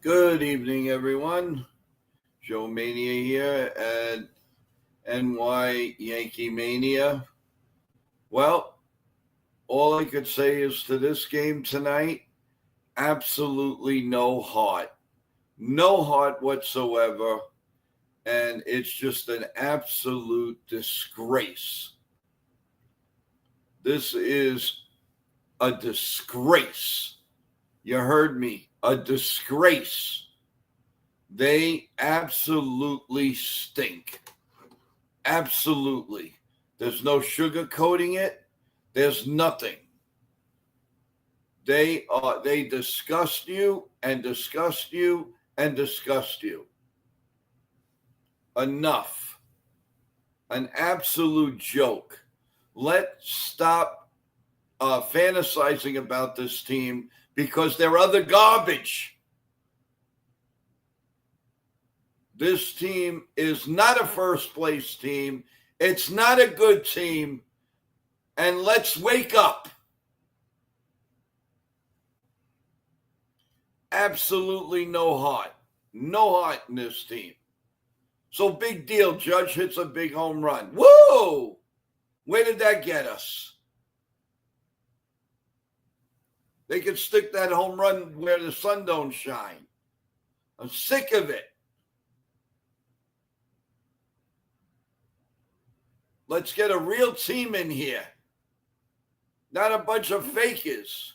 Good evening, everyone. Joe Mania here at NY Yankee Mania. Well, all I could say is to this game tonight, absolutely no heart. No heart whatsoever. And it's just an absolute disgrace. This is a disgrace. You heard me. A disgrace. They absolutely stink. Absolutely. There's no sugarcoating it. There's nothing. They disgust you and disgust you and disgust you. Enough. An absolute joke. Let's stop fantasizing about this team because they're other garbage. This team is not a first place team. It's not a good team. And let's wake up. Absolutely no heart. No heart in this team. So big deal. Judge hits a big home run. Whoa! Where did that get us? They could stick that home run where the sun don't shine. I'm sick of it. Let's get a real team in here. Not a bunch of fakers.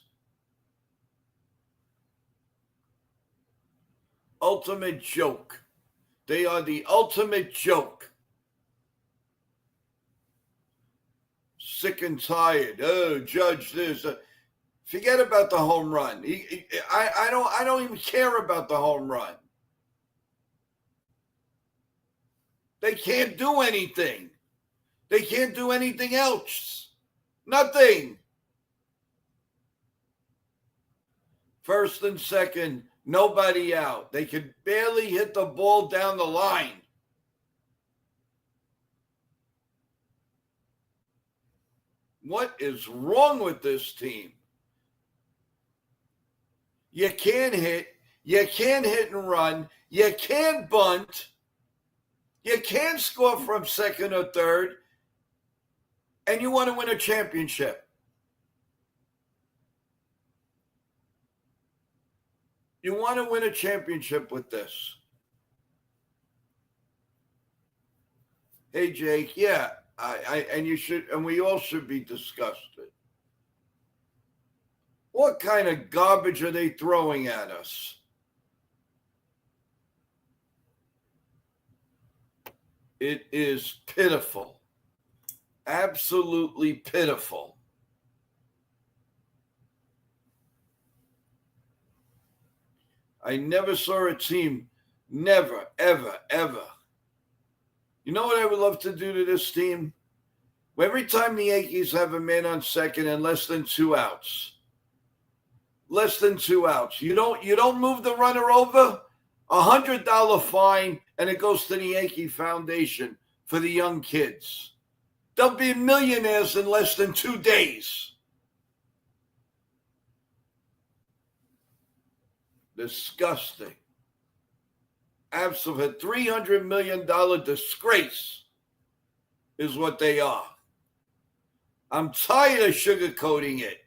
Ultimate joke. They are the ultimate joke. Sick and tired. Oh, Judge this. Forget about the home run. I don't even care about the home run. They can't do anything. They can't do anything else. Nothing. First and second, nobody out. They could barely hit the ball down the line. What is wrong with this team? You can't hit. You can't hit and run. You can't bunt. You can't score from second or third. And you want to win a championship. You want to win a championship with this. Hey, Jake, yeah, and you should, and we all should be disgusted. What kind of garbage are they throwing at us? It is pitiful. Absolutely pitiful. I never saw a team, never, ever, ever. You know what I would love to do to this team? Every time the Yankees have a man on second and less than 2 outs. Less than 2 outs. You don't move the runner over, $100 fine, and it goes to the Yankee Foundation for the young kids. They'll be millionaires in less than 2 days. Disgusting. Absolute $300 million disgrace is what they are. I'm tired of sugarcoating it.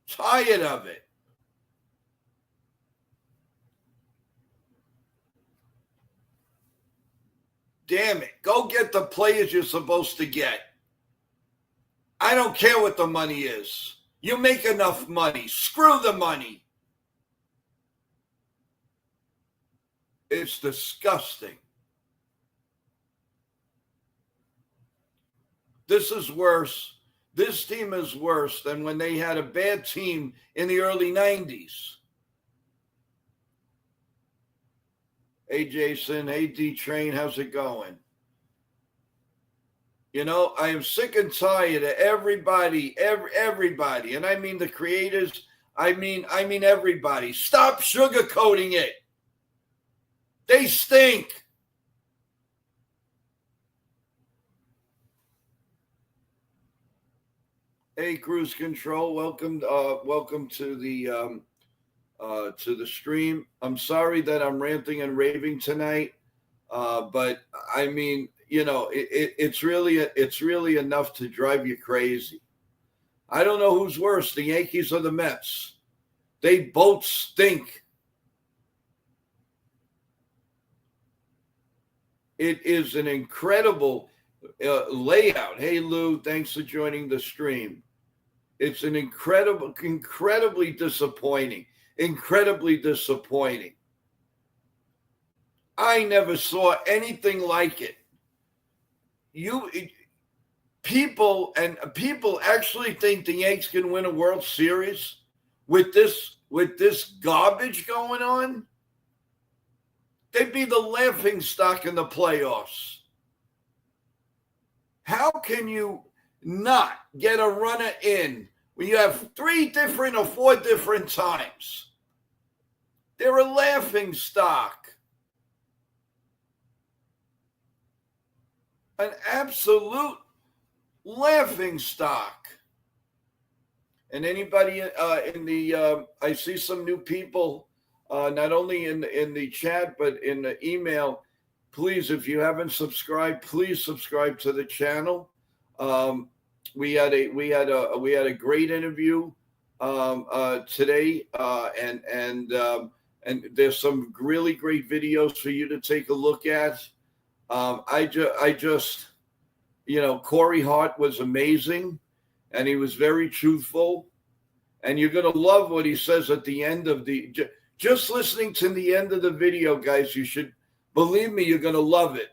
Tired of it. Damn it. Go get the players you're supposed to get. I don't care what the money is. You make enough money. Screw the money. It's disgusting. This is worse. This team is worse than when they had a bad team in the early 90s. Hey, Jason. Hey, D-Train. How's it going? You know, I am sick and tired of everybody, everybody, and I mean the creators. I mean everybody. Stop sugarcoating it. They stink. Hey, Cruise Control. Welcome to the to the stream. I'm sorry that I'm ranting and raving tonight, but I mean, it's really enough to drive you crazy. I don't know who's worse, the Yankees or the Mets. They both stink. It is an incredible layout. Hey, Lou, thanks for joining the stream. It's an incredibly disappointing. Incredibly disappointing. I never saw anything like it. People actually think the Yankees can win a World Series with this garbage going on. They'd be the laughing stock in the playoffs. How can you not get a runner in when you have 3 different or 4 different times? They're a laughing stock. An absolute laughing stock. And anybody in the I see some new people, not only in the chat but in the email. Please, if you haven't subscribed, please subscribe to the channel. We had a great interview today, and there's some really great videos for you to take a look at. Corey Hart was amazing, and he was very truthful. And you're going to love what he says at the end of just listening to the end of the video, guys. You should believe me, you're going to love it.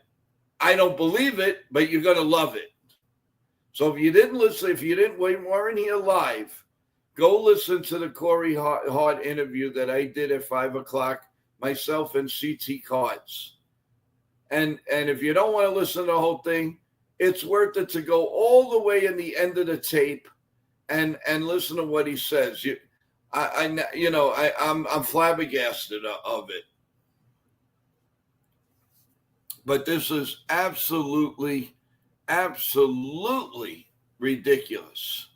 I don't believe it, but you're going to love it. So if you didn't listen, weren't here live, go listen to the Corey Hart interview that I did at 5:00, myself and CT Cards. And if you don't want to listen to the whole thing, it's worth it to go all the way in the end of the tape and listen to what he says. I'm flabbergasted of it. But this is absolutely ridiculous.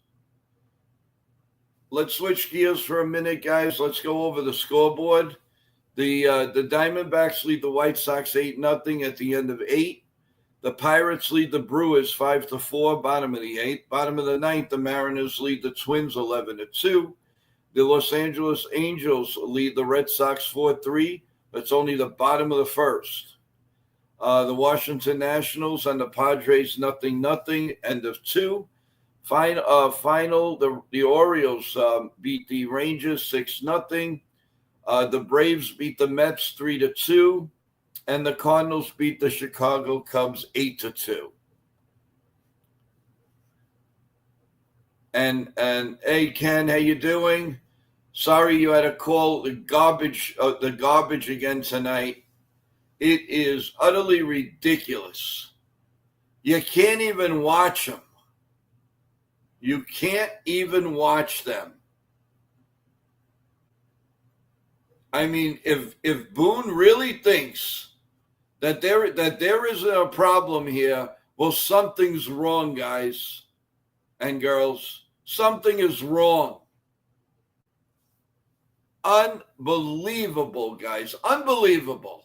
Let's switch gears for a minute, guys. Let's go over the scoreboard. The Diamondbacks lead the White Sox 8-0 at the end of 8. The Pirates lead the Brewers 5-4, bottom of the 8th. Bottom of the 9th, the Mariners lead the Twins 11-2. The Los Angeles Angels lead the Red Sox 4-3. That's only the bottom of the 1st. The Washington Nationals and the Padres 0-0, end of 2. Final, the Orioles beat the Rangers 6-0. The Braves beat the Mets 3-2. And the Cardinals beat the Chicago Cubs 8-2. And hey, Ken, how you doing? Sorry you had to call the garbage again tonight. It is utterly ridiculous. You can't even watch them. You can't even watch them. I mean, if Boone really thinks that there isn't a problem here, well, something's wrong, guys and girls. Something is wrong. Unbelievable, guys. Unbelievable.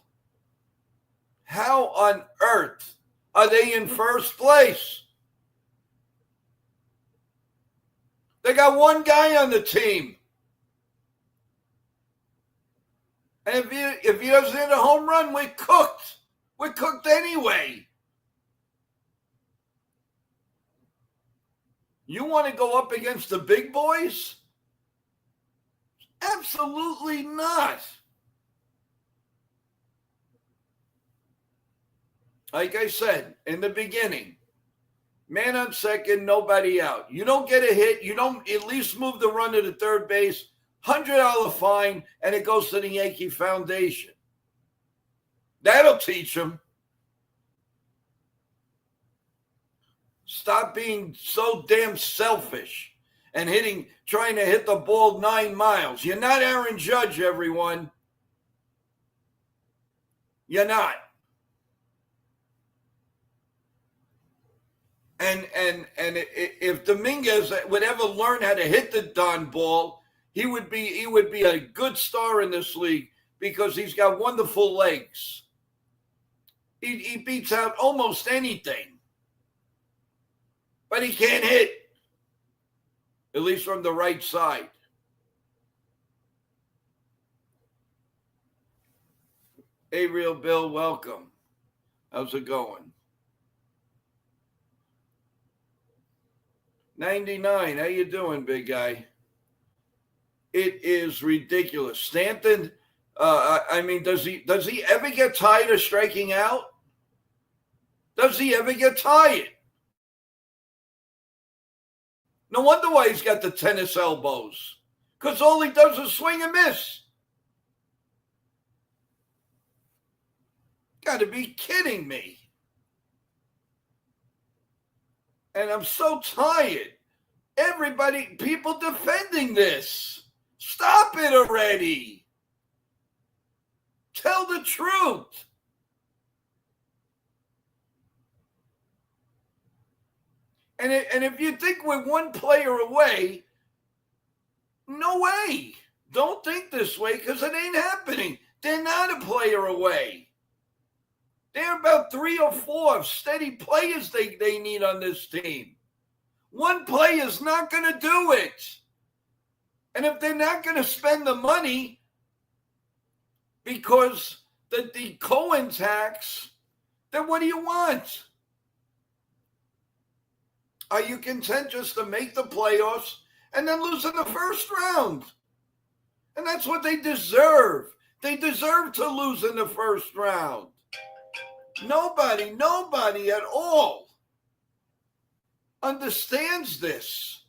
How on earth are they in first place? They got one guy on the team. And if he doesn't hit a home run, we're cooked. We're cooked anyway. You want to go up against the big boys? Absolutely not. Like I said in the beginning, man on second, nobody out. You don't get a hit. You don't at least move the runner to third base. $100 fine, and it goes to the Yankee Foundation. That'll teach them. Stop being so damn selfish and trying to hit the ball 9 miles. You're not Aaron Judge, everyone. You're not. And if Dominguez would ever learn how to hit the darn ball, he would be a good star in this league because he's got wonderful legs. He beats out almost anything, but he can't hit, at least from the right side. Hey, Real Bill, welcome. How's it going? 99, how you doing, big guy? It is ridiculous. Stanton, does he ever get tired of striking out? Does he ever get tired? No wonder why he's got the tennis elbows. Because all he does is swing and miss. Got to be kidding me. And I'm so tired. People defending this. Stop it already. Tell the truth. And if you think we're one player away, no way. Don't think this way because it ain't happening. They're not a player away. They're about 3 or 4 steady players they need on this team. One player's not going to do it. And if they're not going to spend the money because the Cohen tax, then what do you want? Are you content just to make the playoffs and then lose in the first round? And that's what they deserve. They deserve to lose in the first round. Nobody at all understands this.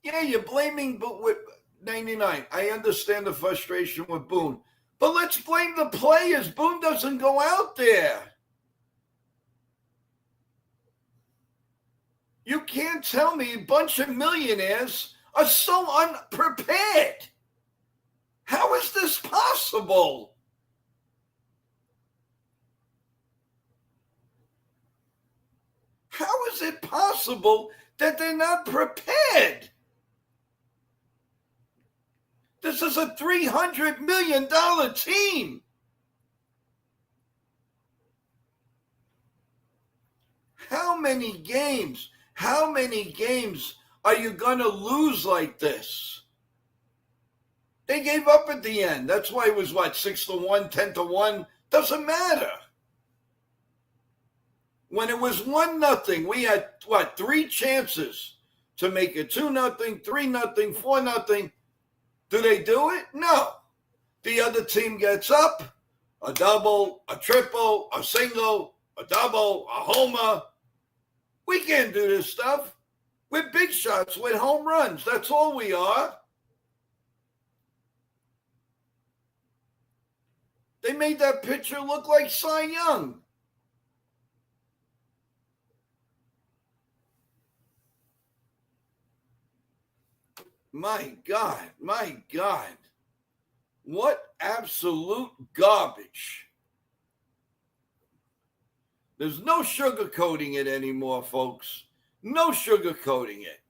Yeah, you're blaming with 99. I understand the frustration with Boone. But let's blame the players. Boone doesn't go out there. You can't tell me a bunch of millionaires are so unprepared. How is this possible? How is it possible that they're not prepared? This is a $300 million team. How many games are you going to lose like this? They gave up at the end. That's why it was 6-1, 10-1. Doesn't matter. When it was 1-0, we had 3 chances to make it 2-0, 3-0, 4-0. Do they do it? No. The other team gets up, a double, a triple, a single, a double, a homer. We can't do this stuff. We're big shots with home runs. That's all we are. They made that pitcher look like Cy Young. My God. What absolute garbage. There's no sugarcoating it anymore, folks. No sugarcoating it.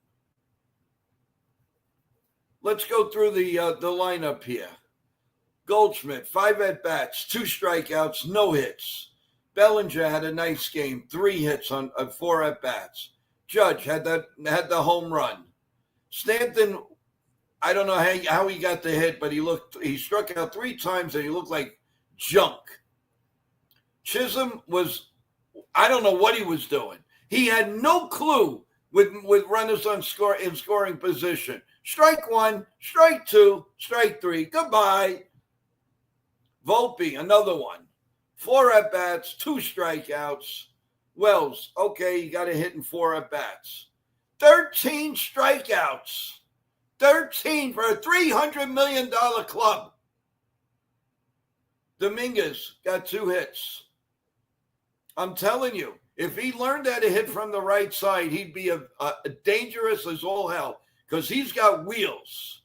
Let's go through the lineup here. Goldschmidt, 5 at-bats, 2 strikeouts, no hits. Bellinger had a nice game, 3 hits on 4 at-bats. Judge had the home run. Stanton, I don't know how he got the hit, but he struck out 3 times and he looked like junk. Chisholm I don't know what he was doing. He had no clue with runners in scoring position. Strike 1, strike 2, strike 3. Goodbye. Volpe, another one. 4 at-bats, 2 strikeouts. Wells, okay, he got a hit in 4 at-bats. 13 strikeouts. 13 for a $300 million club. Dominguez got 2 hits. I'm telling you, if he learned how to hit from the right side, he'd be a dangerous as all hell because he's got wheels.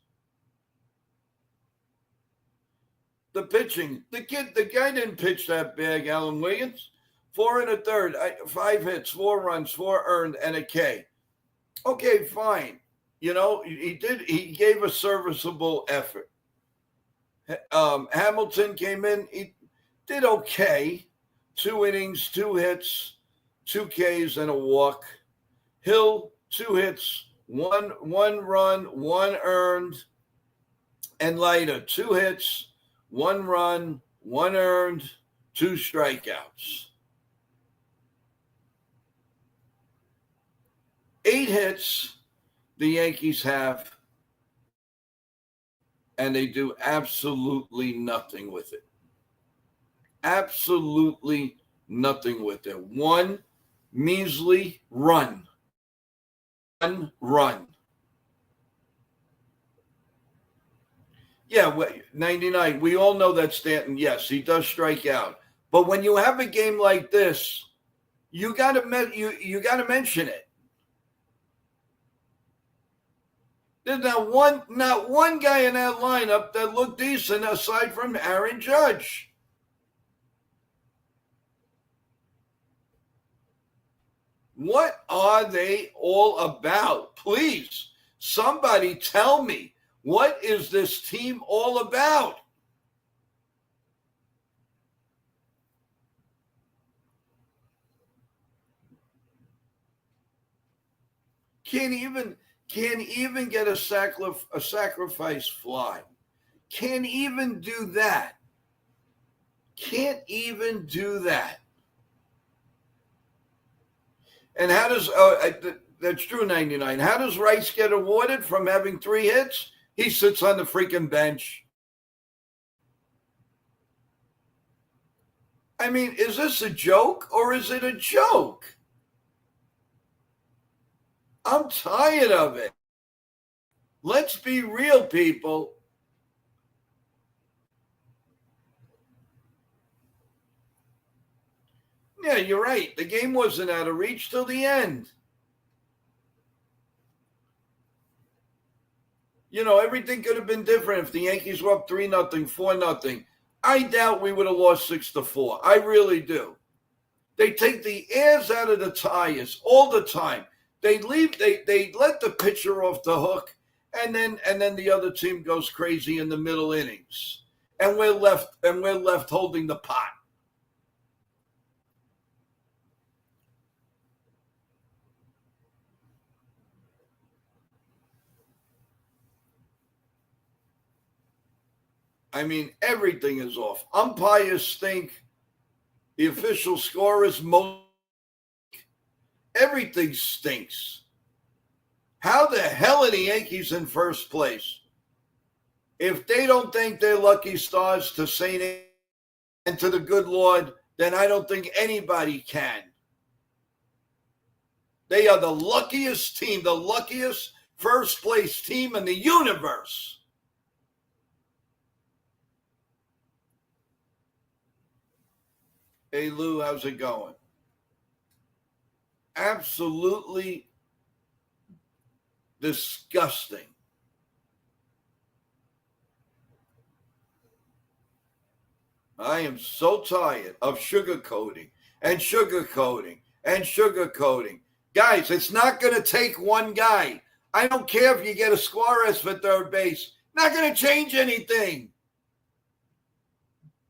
The pitching, the guy didn't pitch that bad, Alan Williams. 4 1/3, 5 hits, 4 runs, 4 earned, and a K. Okay, fine. He gave a serviceable effort. Hamilton came in, he did okay. 2 innings, 2 hits, 2 Ks, and a walk. Hill, 2 hits, one run, one earned, and Leiter, 2 hits, 1 run, one earned, 2 strikeouts. 8 hits the Yankees have, and they do absolutely nothing with it. Absolutely nothing with it. One measly run. One run. Yeah, 99. We all know that Stanton, yes, he does strike out. But when you have a game like this, you got to mention it. There's not one guy in that lineup that looked decent aside from Aaron Judge. What are they all about? Please, somebody tell me, what is this team all about? Can't even get a sacrifice fly. Can't even do that. Can't even do that. And how does that's true, 99. How does Rice get awarded from having 3 hits? He sits on the freaking bench. I mean, is this a joke or is it a joke? I'm tired of it. Let's be real, people. Yeah, you're right. The game wasn't out of reach till the end. Everything could have been different if the Yankees were up 3-0, 4-0. I doubt we would have lost 6-4. I really do. They take the airs out of the tires all the time. They let the pitcher off the hook, and then the other team goes crazy in the middle innings. And we're left holding the pot. I mean, everything is off. Umpires stink. The official score is everything stinks. How the hell are the Yankees in first place? If they don't think they're lucky stars to St. and to the good Lord, then I don't think anybody can. They are the luckiest team, the luckiest first place team in the universe. Hey, Lou, how's it going? Absolutely disgusting. I am so tired of sugarcoating and sugarcoating and sugarcoating. Guys, it's not going to take one guy. I don't care if you get a Suarez for third base. Not going to change anything.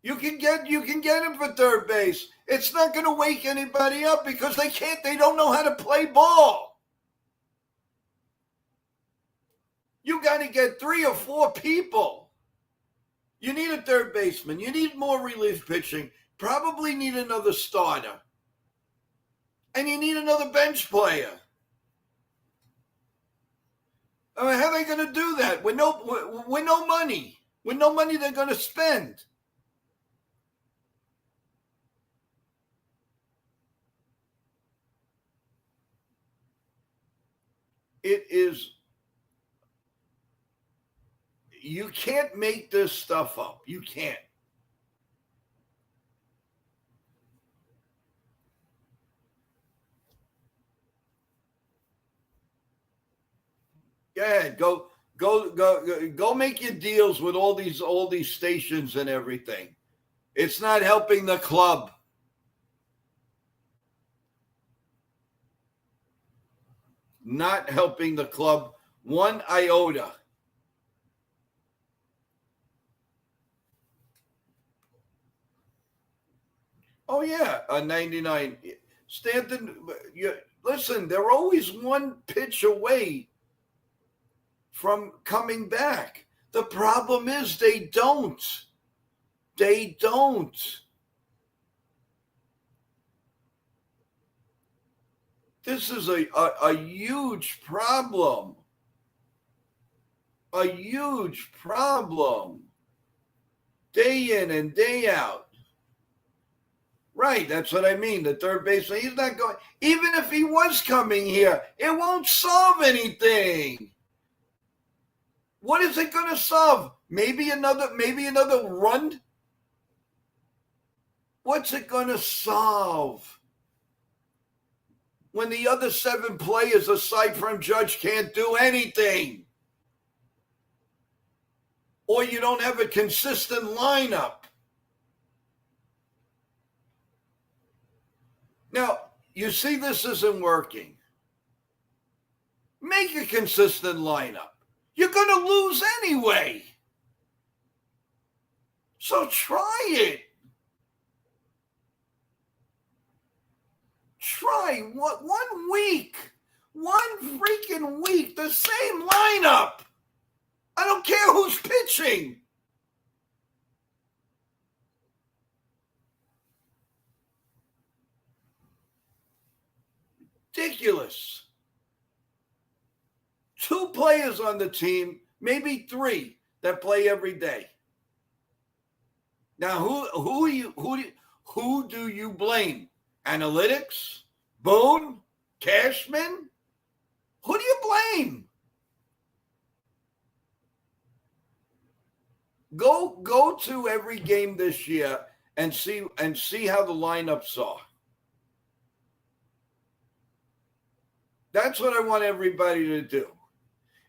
You can get him for third base. It's not going to wake anybody up because they don't know how to play ball. You got to get 3 or 4 people. You need a third baseman. You need more relief pitching. Probably need another starter. And you need another bench player. I mean, how are they going to do that with no money? With no money they're going to spend. It is. You can't make this stuff up. You can't. Go ahead. Go make your deals with all these stations and everything. It's not helping the club. not helping the club one iota. Oh, yeah, a 99. Stanton, listen, they're always one pitch away from coming back. The problem is they don't. They don't. This is a huge problem. A huge problem. Day in and day out. Right, that's what I mean. The third baseman, he's not going. Even if he was coming here, it won't solve anything. What is it going to solve? Maybe another run? What's it going to solve? When the other 7 players aside from Judge can't do anything. Or you don't have a consistent lineup. Now, you see this isn't working. Make a consistent lineup. You're going to lose anyway. So try it. Try one week. One freaking week. The same lineup. I don't care who's pitching. Ridiculous. 2 players on the team, maybe 3 that play every day. Now, who do you blame? Analytics? Boone? Cashman? Who do you blame? Go to every game this year and see how the lineups are. That's what I want everybody to do.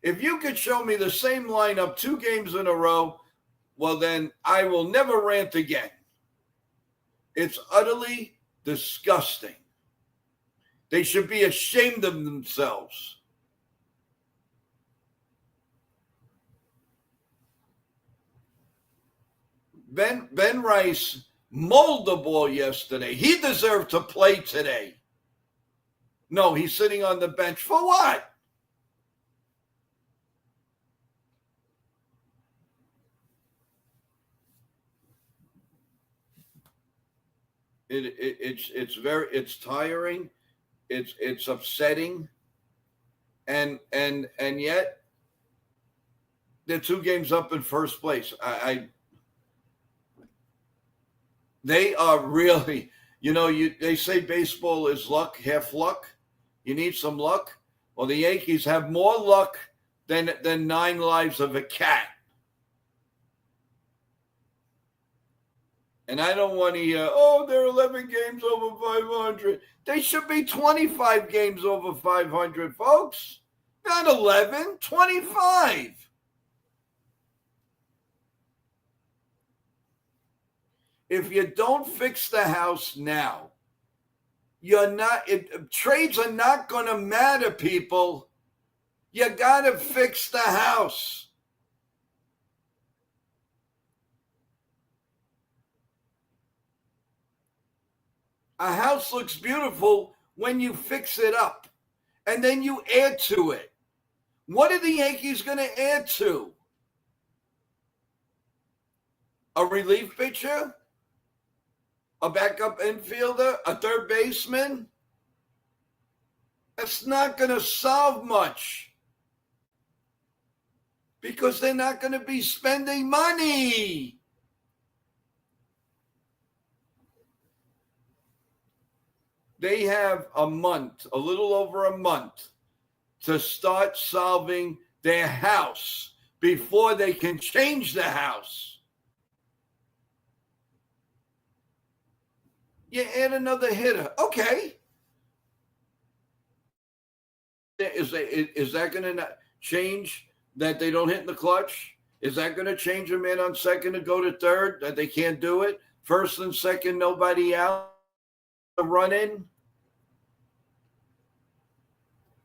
If you could show me the same lineup 2 games in a row, well, then I will never rant again. It's utterly disgusting. They should be ashamed of themselves. Ben Rice mauled the ball yesterday. He deserved to play today. No, he's sitting on the bench. For what? It's tiring. It's upsetting. And yet they're 2 games up in first place. They are really, they say baseball is luck, half luck. You need some luck. Well, the Yankees have more luck than 9 lives of a cat. And I don't want to hear, they're 11 games over 500. They should be 25 games over 500, folks. Not 11, 25. If you don't fix the house now, trades are not going to matter, people. You got to fix the house. A house looks beautiful when you fix it up and then you add to it. What are the Yankees going to add to? A relief pitcher? A backup infielder? A third baseman? That's not going to solve much because they're not going to be spending money. They have a little over a month, to start solving their house before they can change the house. You add another hitter. Okay. Is that going to change that they don't hit in the clutch? Is that going to change a man on second to go to third, that they can't do it? First and second, nobody out. Run in?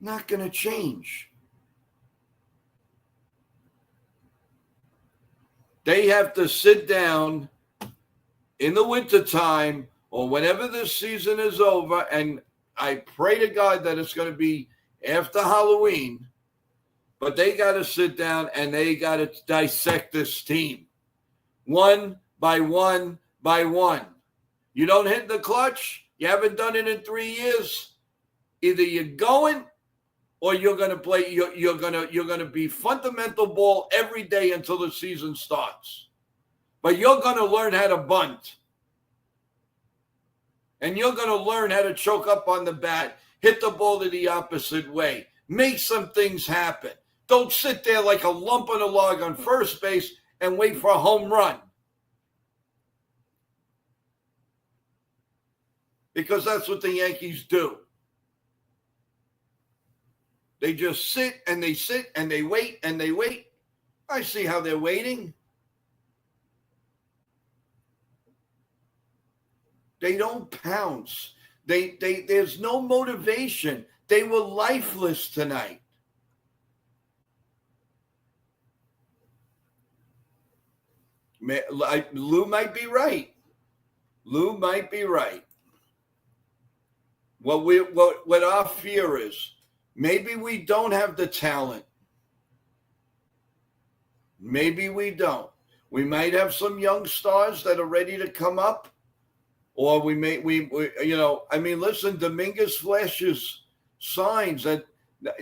Not going to change. They have to sit down in the wintertime or whenever the season is over, and I pray to God that it's going to be after Halloween, but they got to sit down and they got to dissect this team one by one by one. You don't hit the clutch, you haven't done it in 3 years, either you're going or you're going to play. You're going to be fundamental ball every day until the season starts. But you're going to learn how to bunt, and you're going to learn how to choke up on the bat, hit the ball to the opposite way, make some things happen. Don't sit there like a lump on a log on first base and wait for a home run, because that's what the Yankees do. They just sit and they wait and they wait. I see how they're waiting. They don't pounce. There's no motivation. They were lifeless tonight. Lou might be right. Lou might be right. What our fear is, maybe we don't have the talent. Maybe we don't. We might have some young stars that are ready to come up, or listen, Dominguez flashes signs that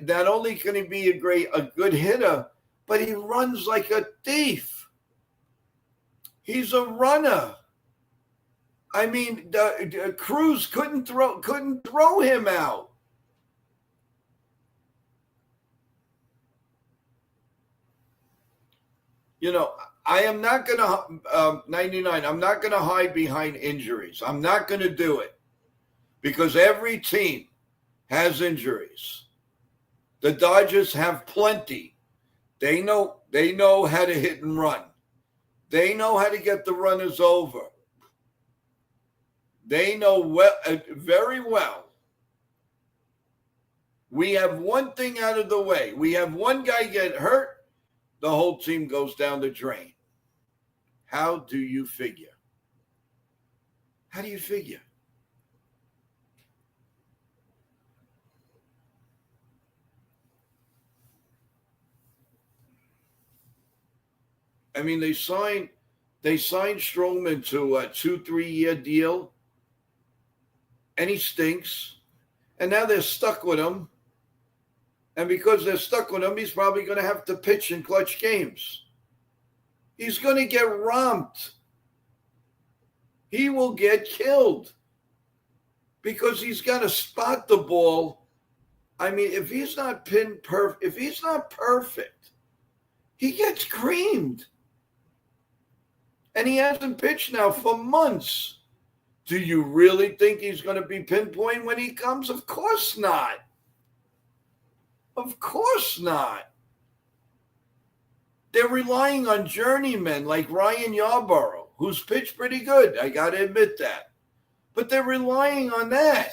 not only can he be a good hitter, but he runs like a thief. He's a runner. I mean, Cruz couldn't throw him out. I am not going to 99. I'm not going to hide behind injuries. I'm not going to do it, because every team has injuries. The Dodgers have plenty. They know how to hit and run. They know how to get the runners over. They know very well. We have one thing out of the way. We have one guy get hurt, the whole team goes down the drain. How do you figure? How do you figure? I mean, they signed Stroman to a 2-3 year deal, and he stinks. And now they're stuck with him. And because they're stuck with him, he's probably going to have to pitch in clutch games. He's going to get romped. He will get killed because he's got to spot the ball. I mean, if he's not if he's not perfect, he gets creamed. And he hasn't pitched now for months. Do you really think he's going to be pinpoint when he comes? Of course not. Of course not. They're relying on journeymen like Ryan Yarborough, who's pitched pretty good. I got to admit that. But they're relying on that.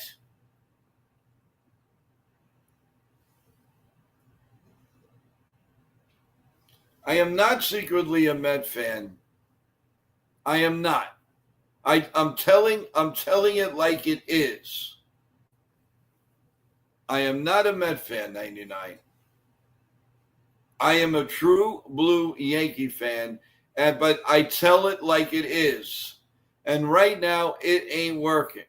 I am not secretly a Met fan. I am not. I'm telling it like it is. I am not a Met fan, 99. I am a true blue Yankee fan, but I tell it like it is. And right now, it ain't working.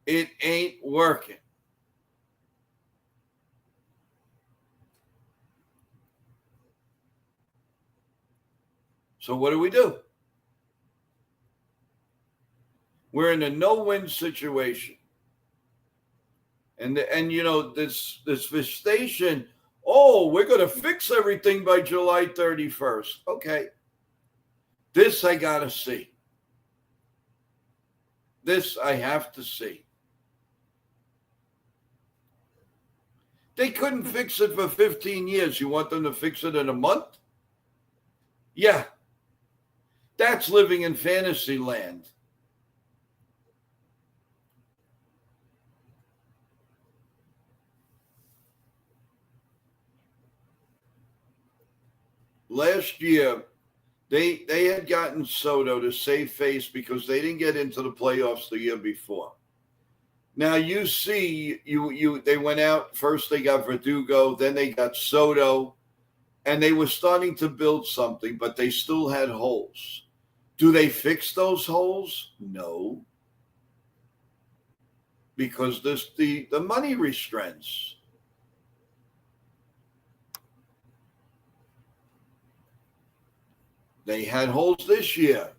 It ain't working. So what do? We're in a no-win situation. And this station, we're going to fix everything by July 31st. Okay. This I got to see. This I have to see. They couldn't fix it for 15 years. You want them to fix it in a month? Yeah. That's living in fantasy land. last year they had gotten Soto to save face because they didn't get into the playoffs the year before. Now you see, they went out first. They got Verdugo, then they got Soto, and they were starting to build something, but they still had holes. Do they fix those holes? No, because the money restraints. They had holes this year.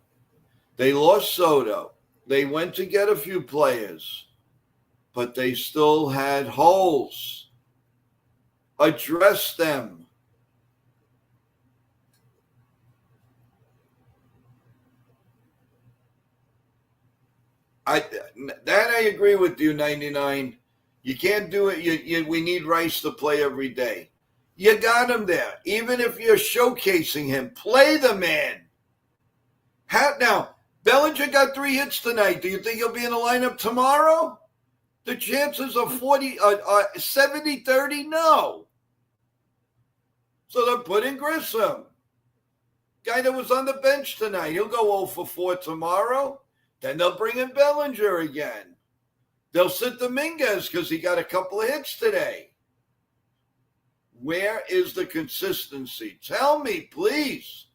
They lost Soto. They went to get a few players, but they still had holes. Address them. I agree with you, 99. You can't do it. We need Rice to play every day. You got him there. Even if you're showcasing him, play the man. Now, Bellinger got 3 hits tonight. Do you think he'll be in the lineup tomorrow? The chances are 70-30, no. So they're putting Grissom. Guy that was on the bench tonight. He'll go 0 for 4 tomorrow. Then they'll bring in Bellinger again. They'll sit Dominguez because he got a couple of hits today. Where is the consistency? Tell me, please.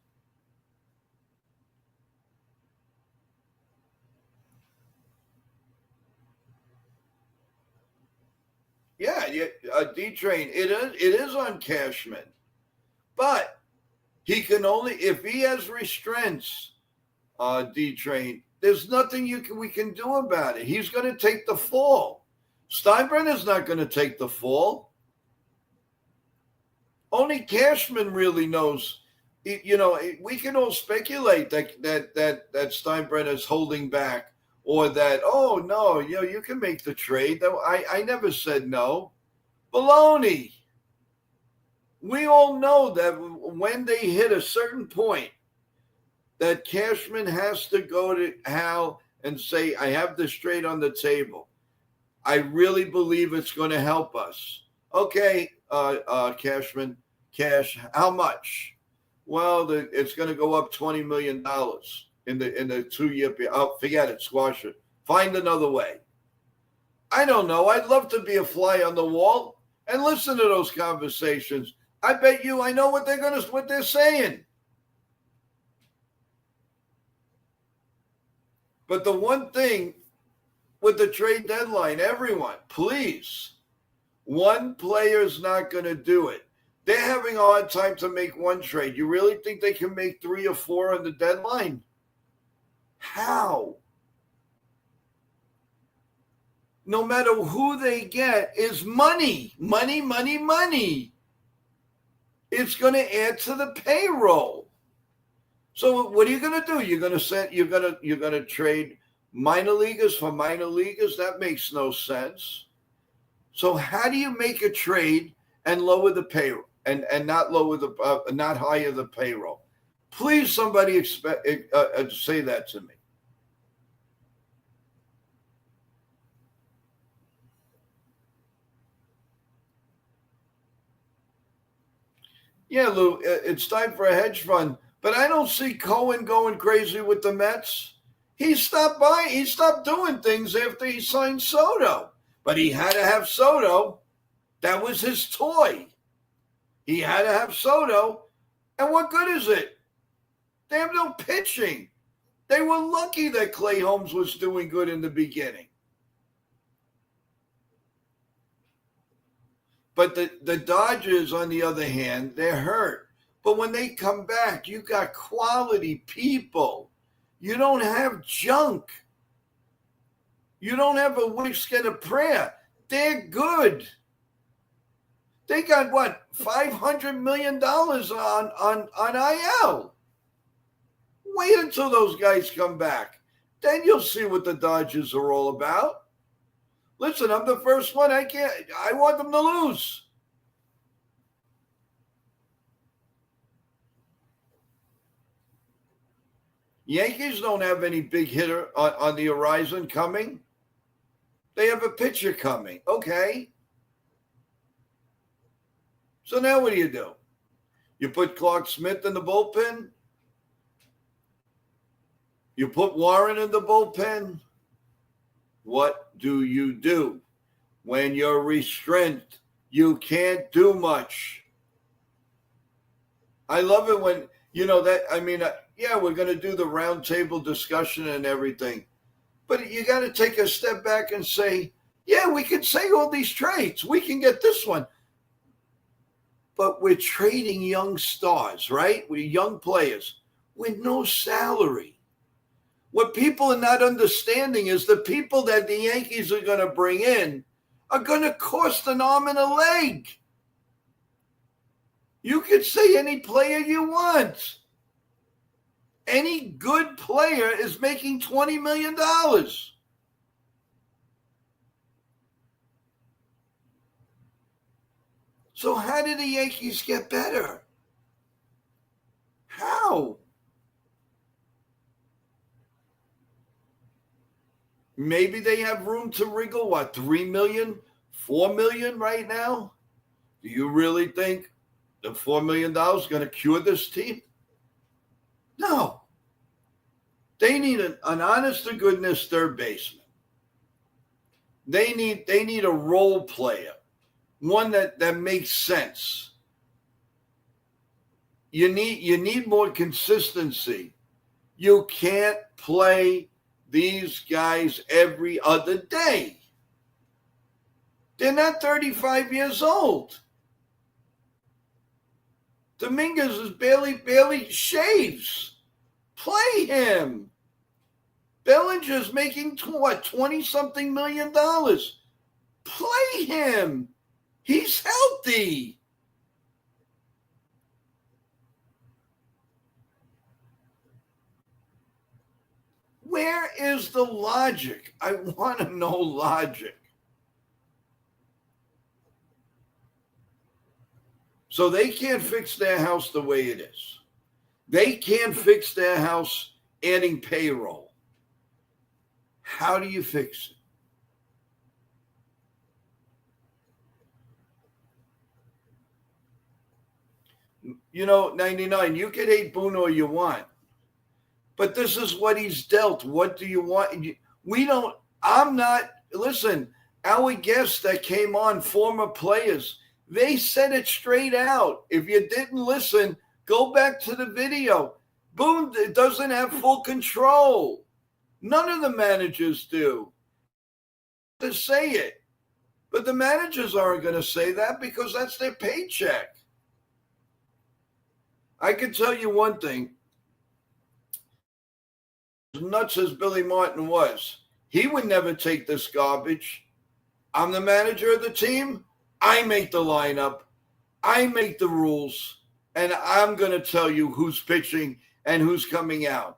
Yeah, D-Train, it is on Cashman. But he can only, if he has restraints, D-Train, there's nothing we can do about it. He's going to take the fall. Steinbrenner's not going to take the fall. Only Cashman really knows. You know, we can all speculate that Steinbrenner's holding back, or that, oh no, you can make the trade. I never said no. Baloney. We all know that when they hit a certain point, that Cashman has to go to Hal and say, I have this trade on the table. I really believe it's going to help us. Okay, Cashman, cash, how much? Well, it's going to go up $20 million in the 2-year period. Oh, forget it, squash it. Find another way. I don't know. I'd love to be a fly on the wall and listen to those conversations. I bet you I know what they're saying. But the one thing with the trade deadline, everyone, please, one player's not going to do it. They're having a hard time to make one trade. You really think they can make 3 or 4 on the deadline? How? No matter who they get, is money. Money, money, money. It's going to add to the payroll. So what are you going to do? You're going to trade minor leaguers for minor leaguers? That makes no sense. So how do you make a trade and lower the payroll and not not higher the payroll? Please, somebody say that to me. Yeah, Lou, it's time for a hedge fund, but I don't see Cohen going crazy with the Mets. He stopped doing things after he signed Soto, but he had to have Soto. That was his toy. He had to have Soto, and what good is it? They have no pitching. They were lucky that Clay Holmes was doing good in the beginning. But the Dodgers, on the other hand, they're hurt. But when they come back, you got quality people. You don't have junk. You don't have a wish and a prayer. They're good. They got what, $500 million on IL. Wait until those guys come back. Then you'll see what the Dodgers are all about. Listen, I'm the first one. I want them to lose. Yankees don't have any big hitter on the horizon coming. They have a pitcher coming. Okay. So now what do? You put Clark Smith in the bullpen? You put Warren in the bullpen? What do you do? When you're restrained, you can't do much. I love it when, yeah, we're going to do the roundtable discussion and everything. But you got to take a step back and say, yeah, we can say all these trades. We can get this one. But we're trading young stars, right? We're young players with no salary. What people are not understanding is the people that the Yankees are going to bring in are going to cost an arm and a leg. You could say any player you want. Any good player is making $20 million. So how did the Yankees get better? How? Maybe they have room to wriggle, what, 3 million, 4 million right now? Do you really think the $4 million is going to cure this team? No. They need an honest-to-goodness third baseman. They need a role player, one that makes sense. You need more consistency. You can't play these guys every other day. They're not 35 years old. Dominguez is barely shaves. Play him. Bellinger's making what, 20-something million dollars. Play him. He's healthy. Where is the logic? I want to know logic. So they can't fix their house the way it is. They can't fix their house adding payroll. How do you fix it? 99, you can hate Boone all you want. But this is what he's dealt. What do you want? Listen, our guests that came on, former players, they said it straight out. If you didn't listen, go back to the video. Boone doesn't have full control. None of the managers do. To say it. But the managers aren't going to say that because that's their paycheck. I can tell you one thing. As nuts as Billy Martin was, he would never take this garbage. I'm the manager of the team. I make the lineup. I make the rules. And I'm going to tell you who's pitching and who's coming out.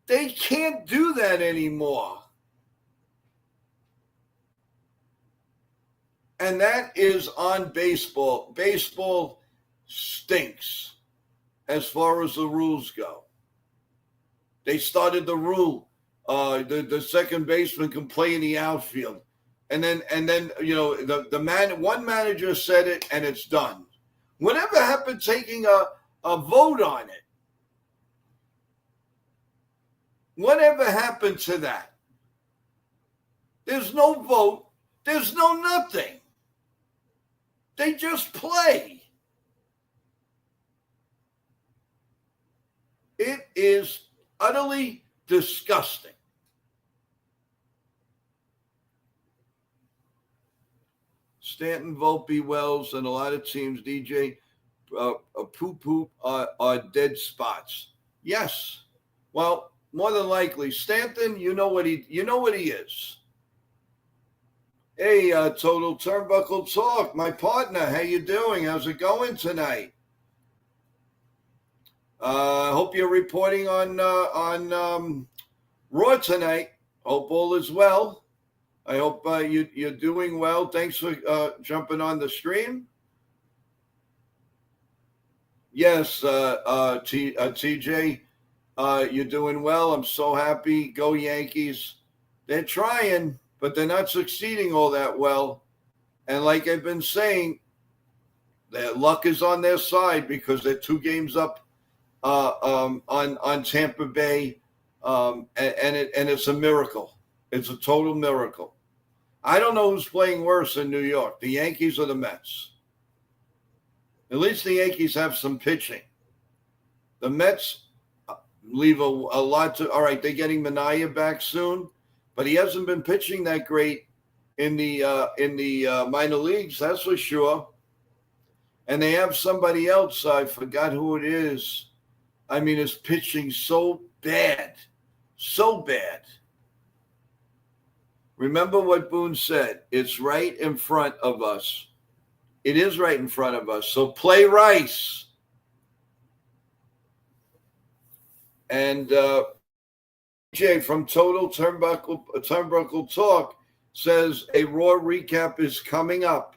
They can't do that anymore. And that is on baseball. Baseball stinks as far as the rules go. They started the rule. The second baseman can play in the outfield. And then one manager said it and it's done. Whatever happened taking a vote on it? Whatever happened to that? There's no vote. There's no nothing. They just play. It is utterly disgusting. Stanton, Volpe, Wells, and a lot of teams, DJ, poop are dead spots. Yes. Well, more than likely, Stanton, you know what he is. Hey, Total Turnbuckle Talk, my partner, how you doing? How's it going tonight? I hope you're reporting on Raw tonight. Hope all is well. I hope you're doing well. Thanks for jumping on the stream. Yes, TJ, you're doing well. I'm so happy. Go Yankees. They're trying, but they're not succeeding all that well. And like I've been saying, Their luck is on their side because they're 2 games up on Tampa Bay, and it's a miracle. It's a total miracle. I don't know who's playing worse in New York, the Yankees or the Mets. At least the Yankees have some pitching. The Mets leave a lot to. All right, they're getting Manaea back soon, but he hasn't been pitching that great in the minor leagues. That's for sure. And they have somebody else. I forgot who it is. I mean, it's pitching so bad, so bad. Remember what Boone said. It's right in front of us. It is right in front of us. So play Rice. And Jay from Total Turnbuckle Talk says a Raw recap is coming up.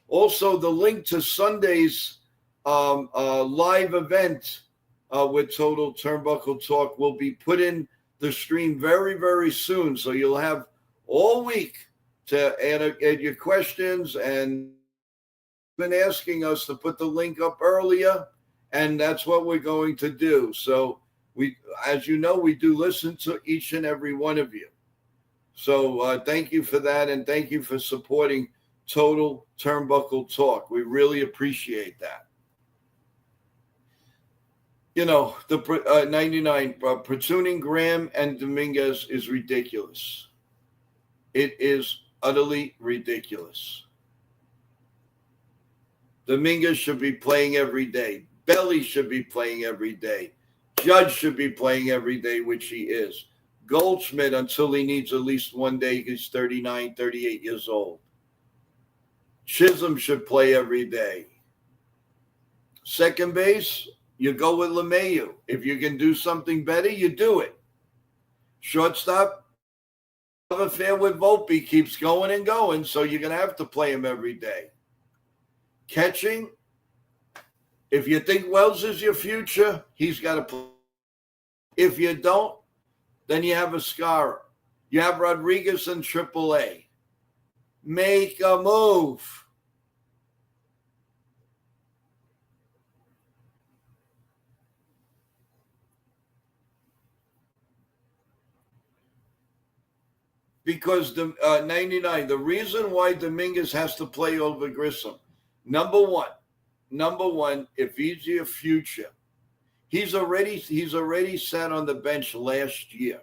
Also, the link to Sunday's live event with Total Turnbuckle Talk will be put in the stream very, very soon. So you'll have all week to add your questions, and been asking us to put the link up earlier, and that's what we're going to do. So we, as you know, we do listen to each and every one of you. So thank you for that, and thank you for supporting Total Turnbuckle Talk. We really appreciate that. You know, the 99 platooning Graham and Dominguez is ridiculous. It is utterly ridiculous. Dominguez should be playing every day. Belly should be playing every day. Judge should be playing every day, which he is. Goldschmidt, until he needs at least one day, he's 39, 38 years old. Chisholm should play every day. Second base, you go with LeMahieu. If you can do something better, you do it. Shortstop, love affair with Volpe keeps going and going, so you're going to have to play him every day. Catching, if you think Wells is your future, he's got to play. If you don't, then you have Escara. You have Rodriguez in AAA. Make a move. Because the 99, the reason why Dominguez has to play over Grissom, number one, if he's your future, he's already sat on the bench last year.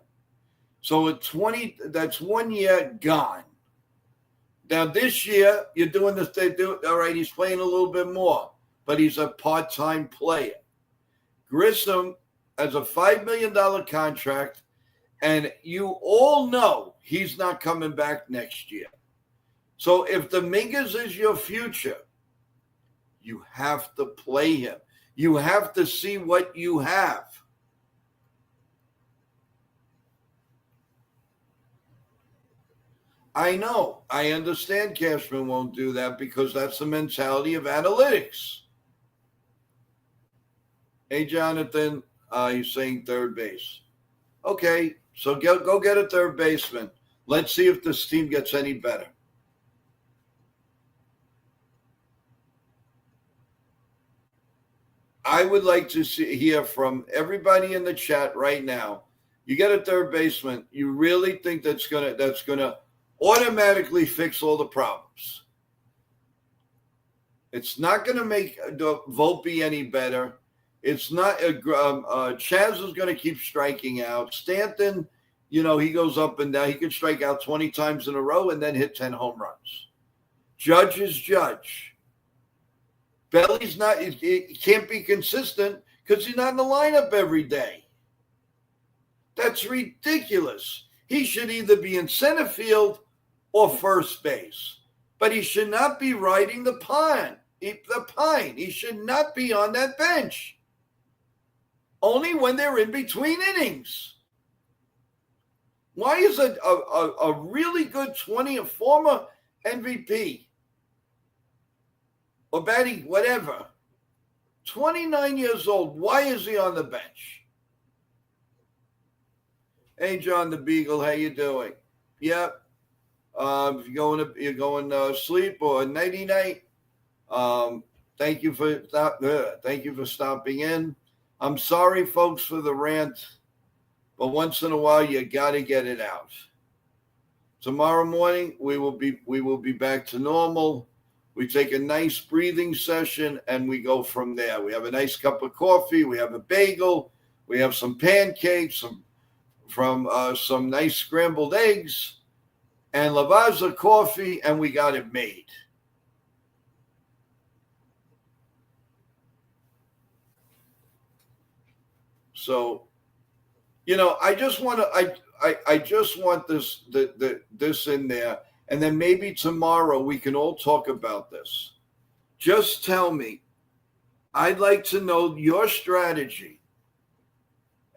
So at 20, that's 1 year gone. Now this year, you're doing this. They do all right. He's playing a little bit more, but he's a part-time player. Grissom has a $5 million contract, and you all know he's not coming back next year. So if Dominguez is your future, you have to play him. You have to see what you have. I know. I understand Cashman won't do that because that's the mentality of analytics. Hey, Jonathan, he's saying third base. Okay, so go get a third baseman. Let's see if this team gets any better. I would like to hear from everybody in the chat right now. You get a third baseman. You really think that's gonna automatically fix all the problems? It's not going to make Volpe any better. It's not. Chaz is going to keep striking out. Stanton, he goes up and down. He could strike out 20 times in a row and then hit 10 home runs. Judge is Judge. Belly's not. He can't be consistent because he's not in the lineup every day. That's ridiculous. He should either be in center field or first base, but he should not be riding the pine. He should not be on that bench. Only when they're in between innings. Why is a really good 20, a former MVP or batting whatever, 29 years old, why is he on the bench? Hey, John the Beagle, how you doing? Yep. If you're going to sleep or nighty-night, Thank you for stopping in. I'm sorry, folks, for the rant, but once in a while you got to get it out. Tomorrow morning we will be back to normal. We take a nice breathing session and we go from there. We have a nice cup of coffee. We have a bagel. We have some pancakes, some nice scrambled eggs, and Lavazza coffee, and we got it made. So, I just want this in there, and then maybe tomorrow we can all talk about this. Just tell me. I'd like to know your strategy.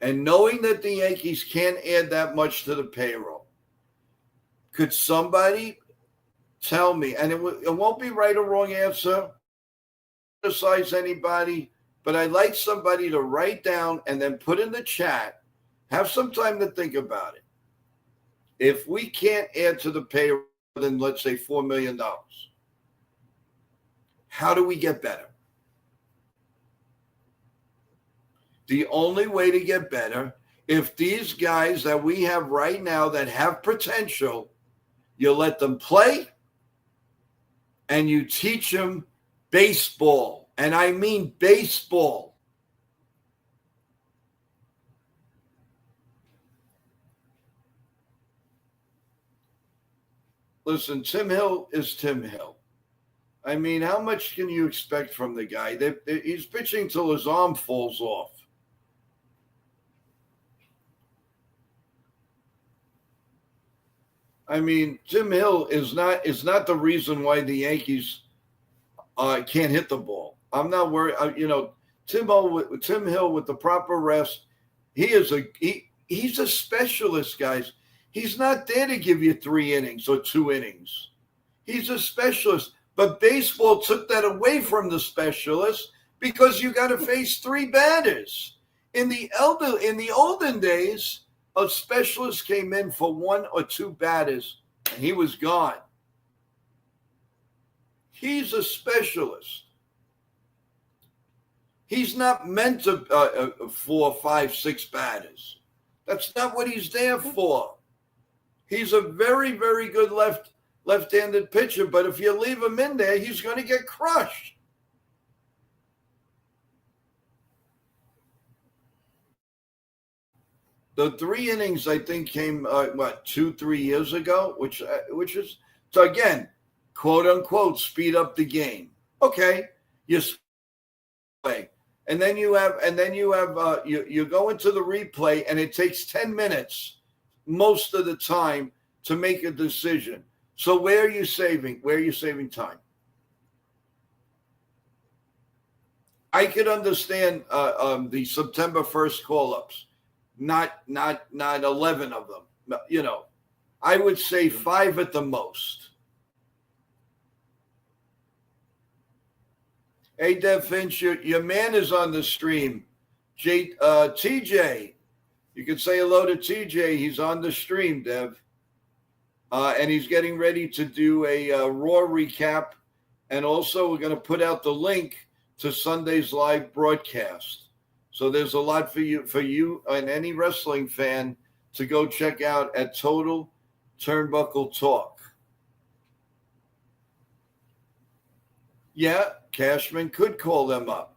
And knowing that the Yankees can't add that much to the payroll, could somebody tell me, and it won't be right or wrong answer, criticize anybody, but I'd like somebody to write down and then put in the chat, have some time to think about it. If we can't add to the payroll than, let's say, $4 million, how do we get better? The only way to get better, if these guys that we have right now that have potential, you let them play and you teach them baseball. And I mean baseball. Listen, Tim Hill is Tim Hill. I mean, how much can you expect from the guy? He's pitching till his arm falls off. I mean, Tim Hill is not the reason why the Yankees can't hit the ball. I'm not worried. Tim Hill with the proper rest, he's a specialist, guys. He's not there to give you 3 innings or 2 innings. He's a specialist. But baseball took that away from the specialist because you got to face 3 batters. In the olden days, a specialist came in for 1 or 2 batters, and he was gone. He's a specialist. He's not meant to 4, 5, 6 batters. That's not what he's there for. He's a very, very good left-handed pitcher, but if you leave him in there, he's going to get crushed. The 3 innings, I think, came 2-3 years ago, which is, so again, quote unquote, speed up the game. Okay, you play, and then you go into the replay, and it takes 10 minutes most of the time to make a decision. So where are you saving? Where are you saving time? I could understand the September 1st call-ups. Not 11 of them. I would say 5 at the most. Hey, Dev Finch, your man is on the stream. TJ, you can say hello to TJ. He's on the stream, Dev. And he's getting ready to do a Raw recap. And also we're going to put out the link to Sunday's live broadcast. So there's a lot for you and any wrestling fan to go check out at Total Turnbuckle Talk. Yeah, Cashman could call them up.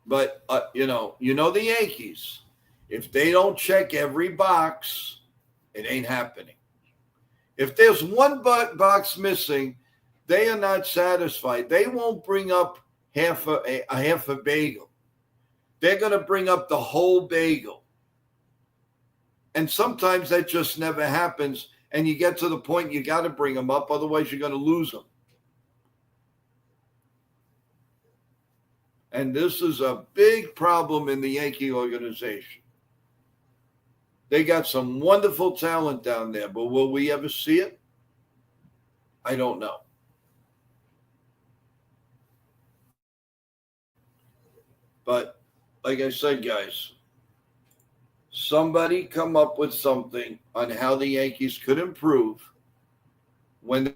But, the Yankees, if they don't check every box, it ain't happening. If there's one box missing, they are not satisfied. They won't bring up half a bagel. They're going to bring up the whole bagel. And sometimes that just never happens. And you get to the point you got to bring them up. Otherwise, you're going to lose them. And this is a big problem in the Yankee organization. They got some wonderful talent down there, but will we ever see it? I don't know. But like I said, guys, somebody come up with something on how the Yankees could improve. when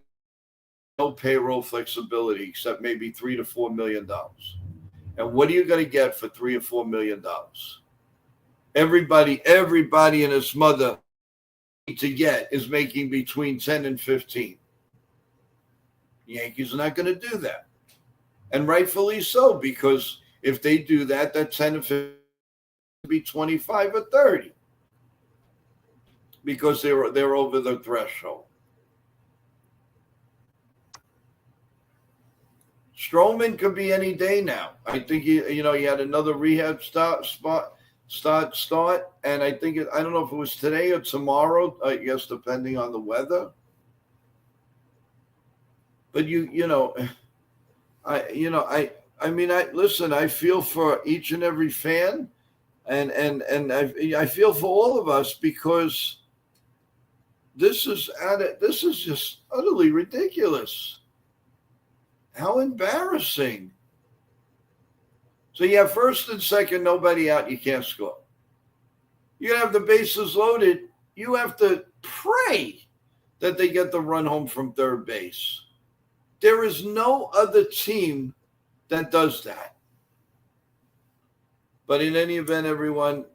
no payroll flexibility except maybe $3 to $4 million. And what are you going to get for $3 or $4 million? Everybody and his mother to get is making between 10 and 15. The Yankees are not going to do that. And rightfully so, because if they do that, that 10 and 15 would be 25 or 30 because they're over the threshold. Stroman could be any day now. I think he had another rehab start, and I don't know if it was today or tomorrow. I guess depending on the weather. But listen. I feel for each and every fan, and I feel for all of us because this is just utterly ridiculous. How embarrassing. So you have first and second, nobody out, you can't score. You have the bases loaded. You have to pray that they get the run home from third base. There is no other team that does that. But in any event, everyone,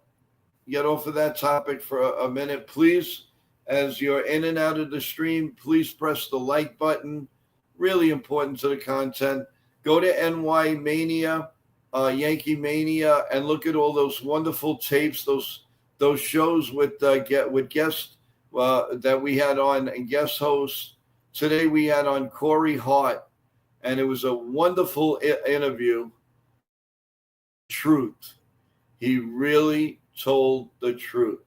get off of that topic for a minute. Please, as you're in and out of the stream, please press the like button. Really important to the content. Go to NY Mania, Yankee Mania, and look at all those wonderful tapes, those shows with guests that we had on and guest hosts. Today we had on Corey Hart, and it was a wonderful interview. Truth. He really told the truth.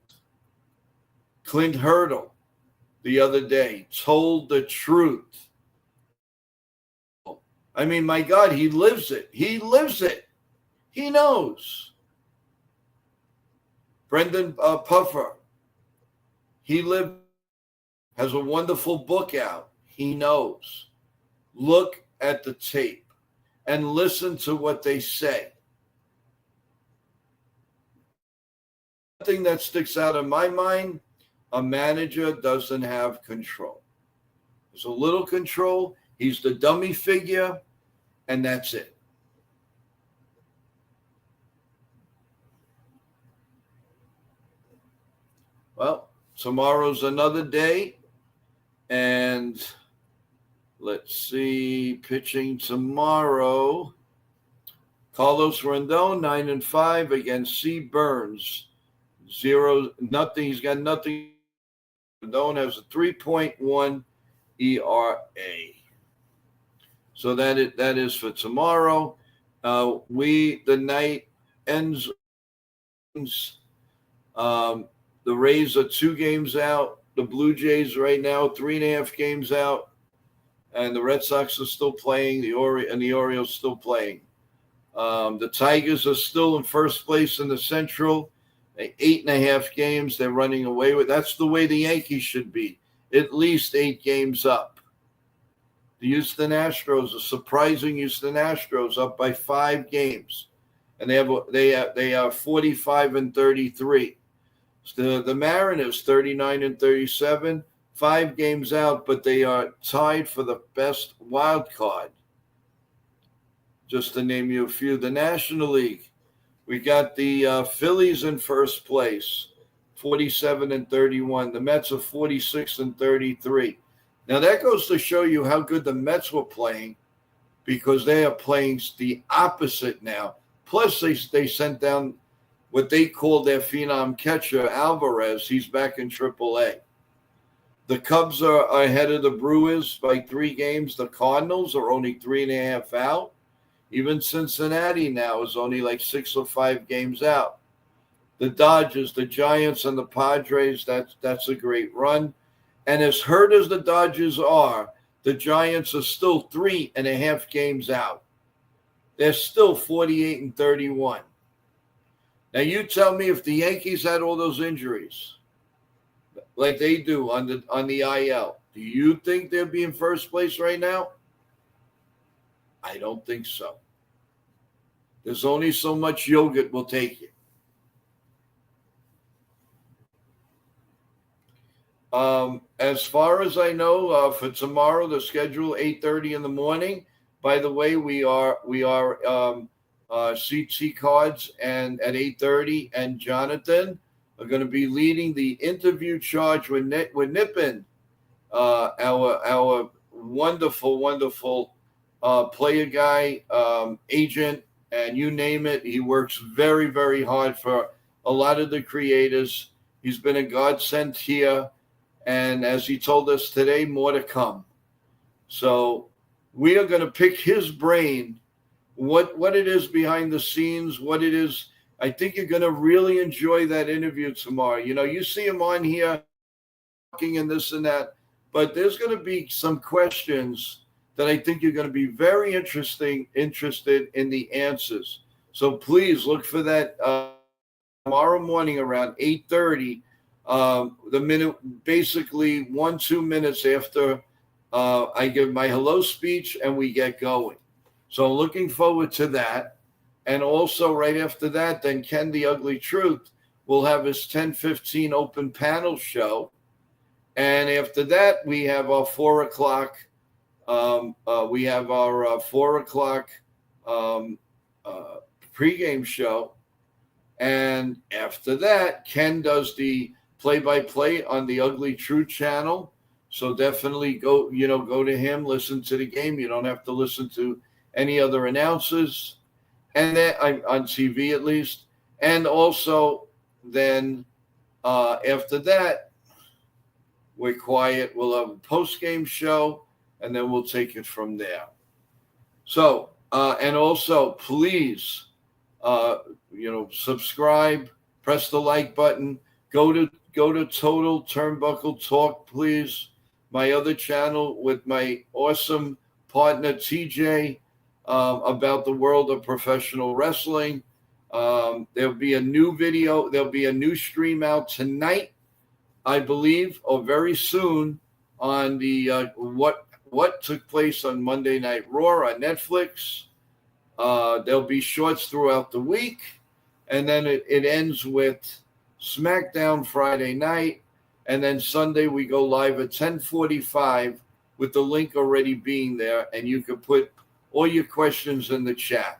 Clint Hurdle, the other day, told the truth. I mean, my God, he lives it. He lives it. He knows. Brendan Puffer, has a wonderful book out. He knows. Look at the tape and listen to what they say. One thing that sticks out in my mind, a manager doesn't have control. There's a little control. He's the dummy figure, and that's it. Well, tomorrow's another day, and let's see, pitching tomorrow. Carlos Rendon, 9-5 against C. Burns, 0-0. He's got nothing. Rendon has a 3.1 ERA. So that is for tomorrow. The night ends. The Rays are 2 games out. The Blue Jays right now 3.5 games out, and the Red Sox are still playing. The Orioles still playing. The Tigers are still in first place in the Central. 8.5 games. They're running away with. That's the way the Yankees should be. At least 8 games up. The Houston Astros, a surprising Houston Astros, up by 5 games, and they are 45-33. The Mariners 39-37, 5 games out, but they are tied for the best wild card. Just to name you a few, the National League, we got the Phillies in first place, 47-31. The Mets are 46-33. Now, that goes to show you how good the Mets were playing, because they are playing the opposite now. Plus, they sent down what they call their phenom catcher, Alvarez. He's back in AAA. The Cubs are ahead of the Brewers by 3 games. The Cardinals are only 3.5 out. Even Cincinnati now is only like 6 or 5 games out. The Dodgers, the Giants, and the Padres, that's a great run. And as hurt as the Dodgers are, the Giants are still 3.5 games out. They're still 48-31. Now, you tell me, if the Yankees had all those injuries like they do on the IL, do you think they'd be in first place right now? I don't think so. There's only so much yogurt will take you. As far as I know, for tomorrow, the schedule 8:30 in the morning. By the way, we are CT Cards and at 8:30, and Jonathan are going to be leading the interview charge with Nippon, our wonderful player guy, agent, and you name it. He works very, very hard for a lot of the creators. He's been a godsend here. And as he told us today, more to come. So we are going to pick his brain, what it is behind the scenes, what it is. I think you're going to really enjoy that interview tomorrow. You know, you see him on here talking and this and that, but there's going to be some questions that I think you're going to be very interested in the answers. So please look for that tomorrow morning around 8:30. The minute, basically 1-2 minutes after I give my hello speech and we get going. So I'm looking forward to that. And also right after that, then Ken the Ugly Truth will have his 10:15 open panel show. And after that, we have our 4 o'clock. We have our 4 o'clock pregame show. And after that, Ken does the play-by-play on the Ugly Truth channel. So definitely go to him, listen to the game. You don't have to listen to any other announcers, and then on TV at least. And also then after that, we're quiet. We'll have a post-game show, and then we'll take it from there. So and also please subscribe, press the like button, go to Total Turnbuckle Talk, please. My other channel with my awesome partner TJ about the world of professional wrestling. There'll be a new video. There'll be a new stream out tonight, I believe, or very soon on the what took place on Monday Night Raw on Netflix. There'll be shorts throughout the week, and then it ends with SmackDown Friday night, and then Sunday we go live at 10:45 with the link already being there, and you can put all your questions in the chat.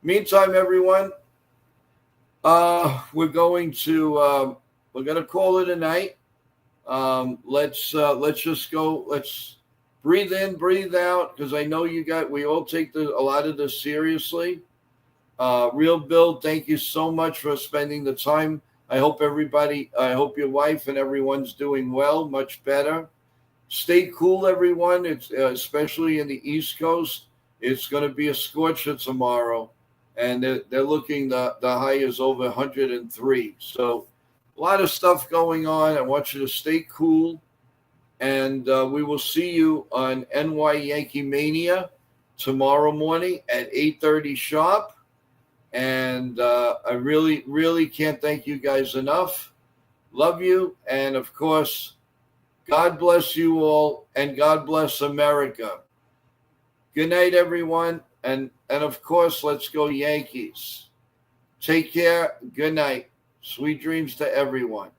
Meantime, everyone, we're going to call it a night. Let's just go. Let's breathe in, breathe out, because I know we all take a lot of this seriously. Real Bill, thank you so much for spending the time. I hope your wife and everyone's doing well, much better. Stay cool, everyone. It's especially in the East Coast. It's going to be a scorcher tomorrow, and they're looking the high is over 103. So a lot of stuff going on. I want you to stay cool, and we will see you on NY Yankee Mania tomorrow morning at 8:30 sharp. And I really, really can't thank you guys enough. Love you. And, of course, God bless you all, and God bless America. Good night, everyone. And of course, let's go Yankees. Take care. Good night. Sweet dreams to everyone.